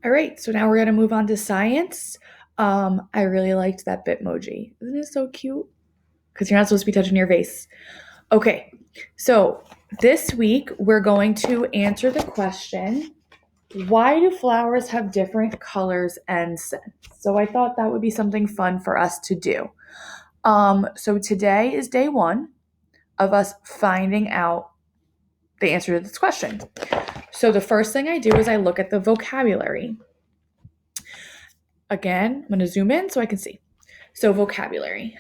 All right, so now we're going to move on to science. I really liked that Bitmoji. Isn't it so cute? Because you're not supposed to be touching your face. Okay, so this week we're going to answer the question, why do flowers have different colors and scents? So I thought that would be something fun for us to do. So today is day one of us finding out the answer to this question. So the first thing I do is I look at the vocabulary. Again, I'm going to zoom in so I can see. So vocabulary.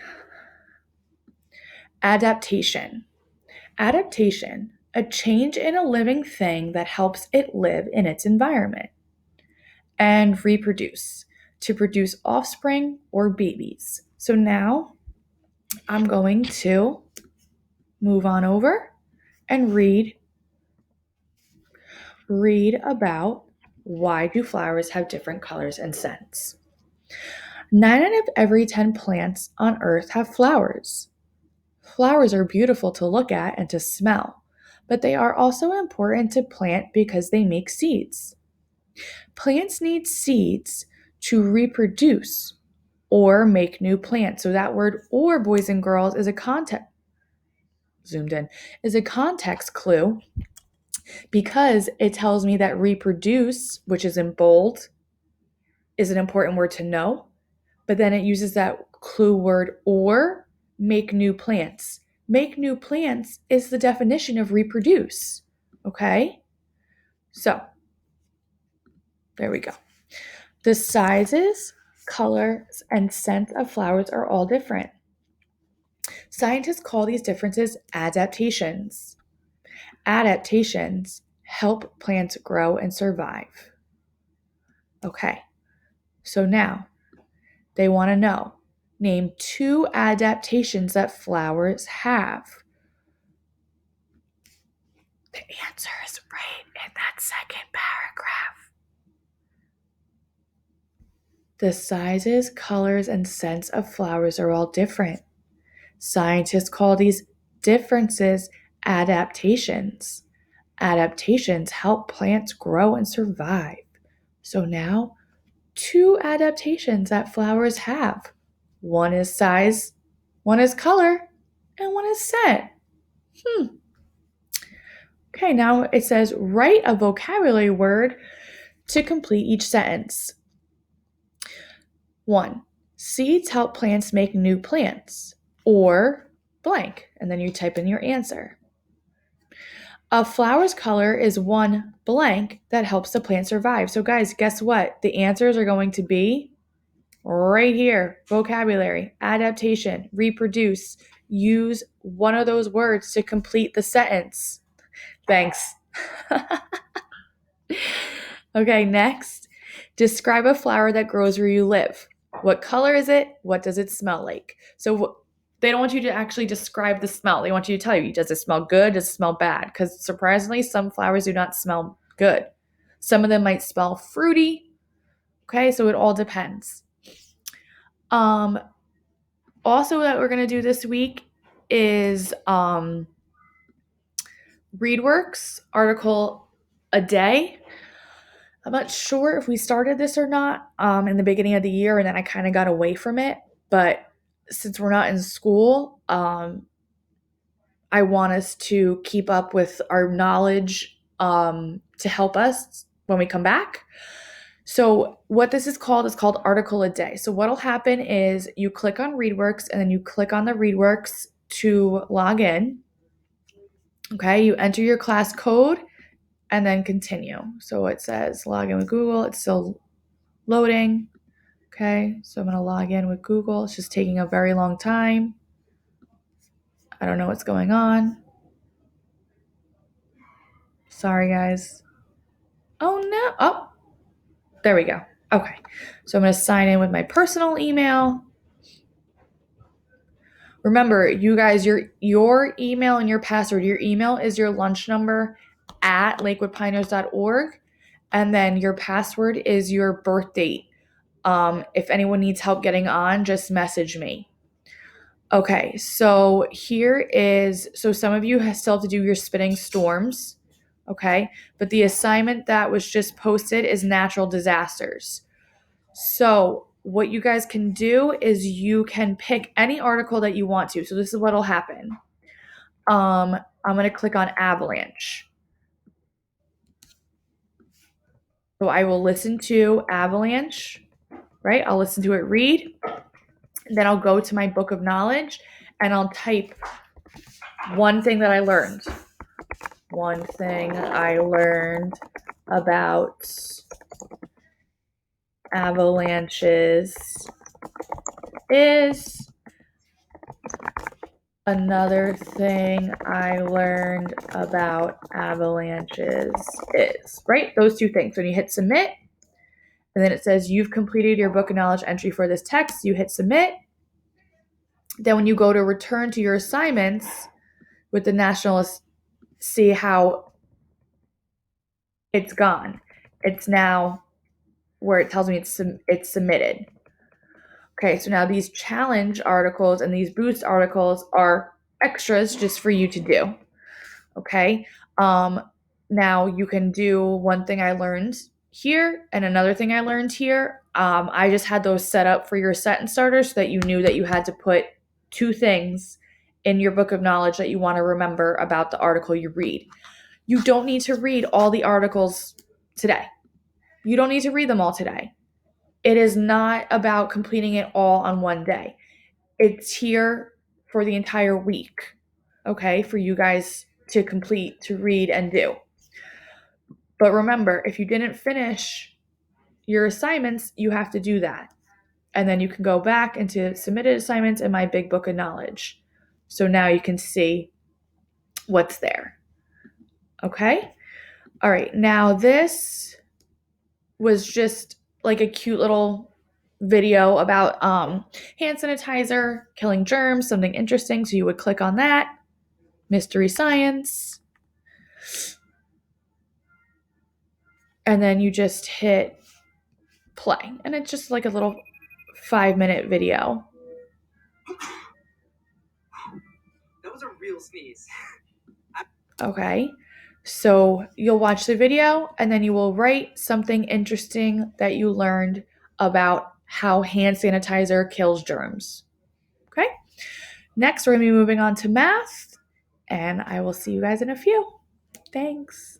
Adaptation. Adaptation, a change in a living thing that helps it live in its environment. And reproduce, to produce offspring or babies. So now I'm going to move on over and read about why do flowers have different colors and scents. 9 out of every 10 plants on earth have flowers. Flowers are beautiful to look at and to smell, but they are also important to plant because they make seeds. Plants need seeds to reproduce or make new plants. So that word or, boys and girls, is a context clue because it tells me that reproduce, which is in bold, is an important word to know, but then it uses that clue word or, make new plants. Make new plants is the definition of reproduce. Okay? So, there we go. The sizes, colors, and scent of flowers are all different. Scientists call these differences adaptations. Adaptations help plants grow and survive. Okay, so now they want to know, name 2 adaptations that flowers have. The answer is right in that second paragraph. The sizes, colors, and scents of flowers are all different. Scientists call these differences adaptations. Adaptations help plants grow and survive. So now, 2 adaptations that flowers have. One is size, one is color, and one is scent. Okay, now it says write a vocabulary word to complete each sentence. 1. Seeds help plants make new plants. Or blank, and then you type in your answer. A flower's color is one blank that helps the plant survive. So guys, guess what? The answers are going to be right here. Vocabulary, adaptation, reproduce. Use one of those words to complete the sentence. Thanks. Okay, next. Describe a flower that grows where you live. What color is it? What does it smell like? So they don't want you to actually describe the smell. They want you to tell you, does it smell good? Does it smell bad? Because surprisingly, some flowers do not smell good. Some of them might smell fruity. Okay, so it all depends. Also that we're going to do this week is ReadWorks article a day. I'm not sure if we started this or not in the beginning of the year, and then I kind of got away from it. But since we're not in school, I want us to keep up with our knowledge to help us when we come back. So what this is called article a day. So what'll happen is you click on ReadWorks and then you click on the ReadWorks to log in. Okay, you enter your class code and then continue. So it says log in with Google. It's still loading. Okay, so I'm going to log in with Google. It's just taking a very long time. I don't know what's going on. Sorry, guys. Oh, no. Oh, there we go. Okay, so I'm going to sign in with my personal email. Remember, you guys, your email and your password. Your email is your lunch number at lakewoodpioneers.org. And then your password is your birth date. If anyone needs help getting on, just message me. Okay, so here is, so some of you still have to do your spitting storms. Okay. But the assignment that was just posted is natural disasters. So what you guys can do is you can pick any article that you want to. So this is what'll happen. I'm going to click on avalanche. So I will listen to avalanche, right? I'll listen to it read. Then I'll go to my book of knowledge and I'll type one thing that I learned. One thing I learned about avalanches is. Another thing I learned about avalanches is, right? Those two things. When you hit submit, and then it says you've completed your book of knowledge entry for this text, you hit submit. Then when you go to return to your assignments with the nationalist, see how it's gone. It's now where it tells me it's submitted. Okay, so now these challenge articles and these boost articles are extras just for you to do. Okay. Now you can do one thing I learned here and another thing I learned here. I just had those set up for your sentence starter so that you knew that you had to put two things in your book of knowledge that you want to remember about the article you read. You don't need to read all the articles today. You don't need to read them all today. It is not about completing it all on one day. It's here for the entire week, okay, for you guys to complete, to read, and do. But remember, if you didn't finish your assignments, you have to do that. And then you can go back into submitted assignments in my big book of knowledge. So now you can see what's there. Okay? All right. Now this was just like a cute little video about hand sanitizer, killing germs, something interesting. So you would click on that. Mystery science. And then you just hit play. And it's just like a little 5-minute video. That was a real sneeze. Okay. So you'll watch the video and then you will write something interesting that you learned about how hand sanitizer kills germs. Okay. Next, we're going to be moving on to math, and I will see you guys in a few. Thanks.